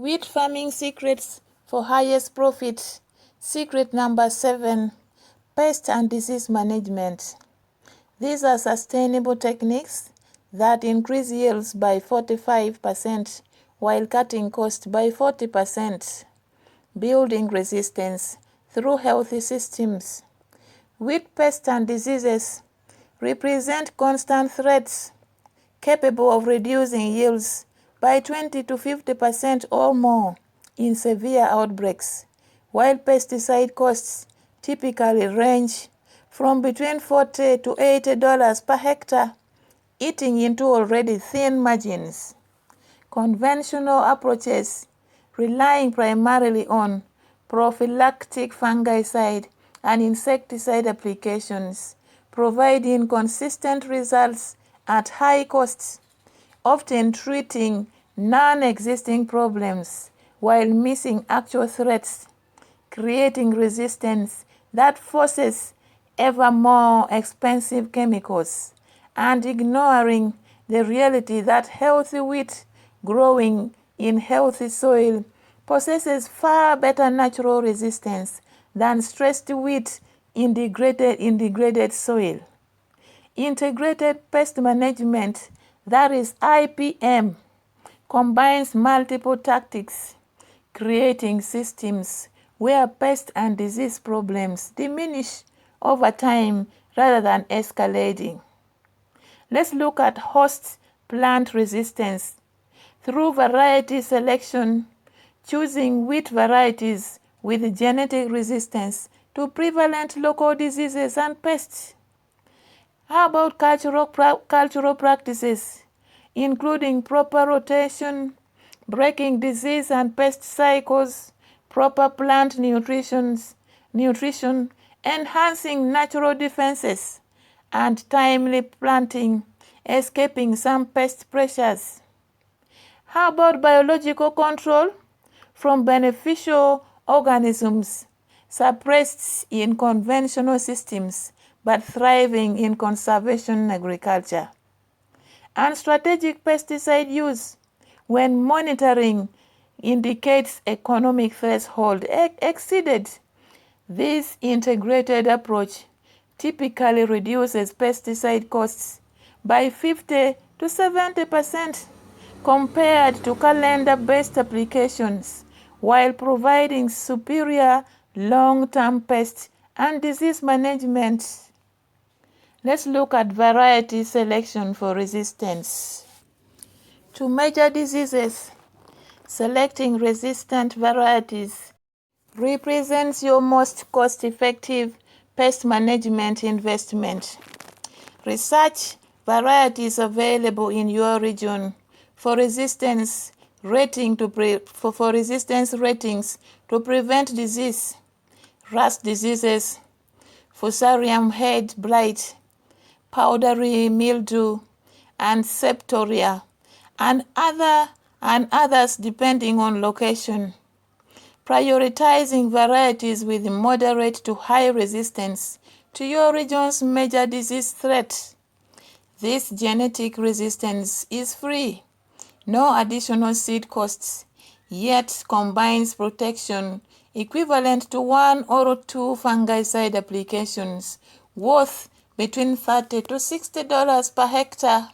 Wheat farming secrets for highest profit. Secret number 7, pest and disease management. These are sustainable techniques that increase yields by 45% while cutting costs by 40%, building resistance through healthy systems. Wheat pests and diseases represent constant threats capable of reducing yields by 20 to 50% or more in severe outbreaks, while pesticide costs typically range from between $40 to $80 per hectare, eating into already thin margins. Conventional approaches, relying primarily on prophylactic fungicide and insecticide applications, provide inconsistent results at high costs, often treating non-existing problems while missing actual threats, creating resistance that forces ever more expensive chemicals, and ignoring the reality that healthy wheat growing in healthy soil possesses far better natural resistance than stressed wheat in degraded soil. Integrated pest management, that is IPM, combines multiple tactics, creating systems where pest and disease problems diminish over time rather than escalating. Let's look at host plant resistance. Through variety selection, choosing wheat varieties with genetic resistance to prevalent local diseases and pests. How about cultural practices, including proper rotation, breaking disease and pest cycles, proper plant nutrition, enhancing natural defenses, and timely planting, escaping some pest pressures? How about biological control from beneficial organisms suppressed in conventional systems but thriving in conservation agriculture? And strategic pesticide use when monitoring indicates economic threshold exceeded. This integrated approach typically reduces pesticide costs by 50 to 70% compared to calendar-based applications, while providing superior long-term pest and disease management. Let's look at variety selection for resistance. To major diseases, selecting resistant varieties represents your most cost-effective pest management investment. Research varieties available in your region for resistance ratings to prevent disease, rust diseases, fusarium head blight, powdery mildew, and septoria, and others depending on location. Prioritizing varieties with moderate to high resistance to your region's major disease threat. This genetic resistance is free, no additional seed costs, yet combines protection equivalent to 1 or 2 fungicide applications worth between $30 to $60 per hectare.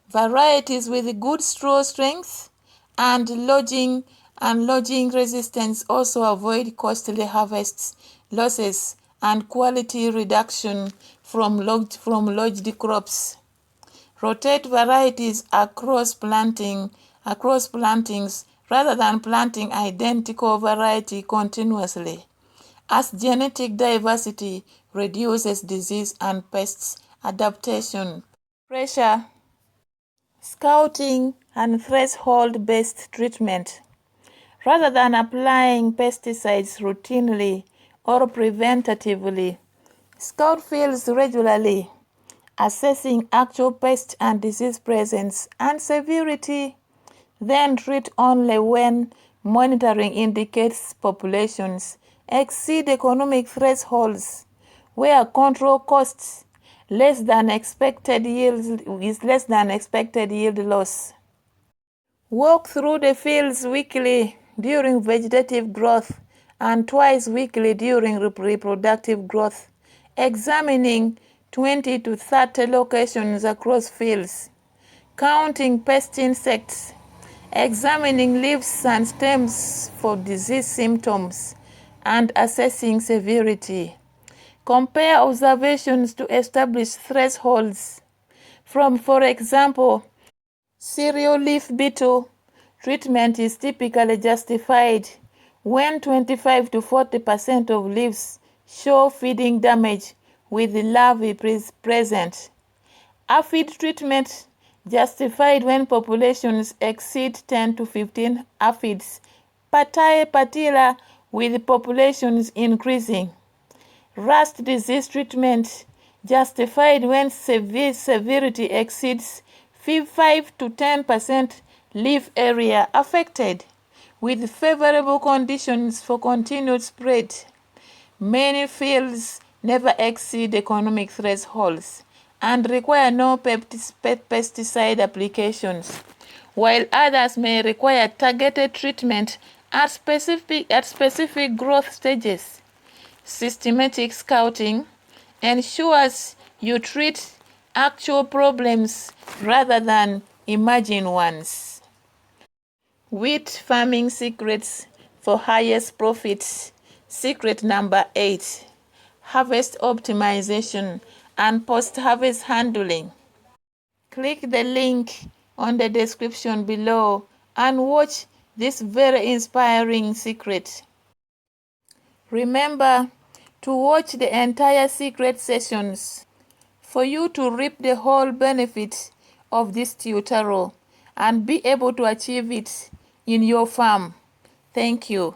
Varieties with good straw strength and lodging resistance also avoid costly harvest losses and quality reduction from lodged crops. Rotate varieties across plantings rather than planting identical variety continuously, as genetic diversity reduces disease and pests adaptation. Pressure, scouting, and threshold-based treatment. Rather than applying pesticides routinely or preventatively, scout fields regularly, assessing actual pest and disease presence and severity, then treat only when monitoring indicates populations exceed economic thresholds, where control costs less than expected yield loss. Walk through the fields weekly during vegetative growth and twice weekly during reproductive growth, examining 20 to 30 locations across fields, counting pest insects, examining leaves and stems for disease symptoms, and assessing severity. Compare observations to establish thresholds from, for example, cereal leaf beetle treatment is typically justified when 25 to 40% of leaves show feeding damage with larvae present. Aphid treatment justified when populations exceed 10 to 15 aphids per with populations increasing. Rust disease treatment justified when severity exceeds 5 to 10% leaf area affected, with favorable conditions for continued spread. Many fields never exceed economic thresholds and require no pesticide applications, while others may require targeted treatment at specific growth stages. Systematic scouting ensures you treat actual problems rather than imagined ones. Wheat farming secrets for highest profits. Secret number 8. Harvest optimization and post-harvest handling. Click the link on the description below and watch this very inspiring secret. Remember to watch the entire secret sessions for you to reap the whole benefit of this tutorial and be able to achieve it in your farm. Thank you.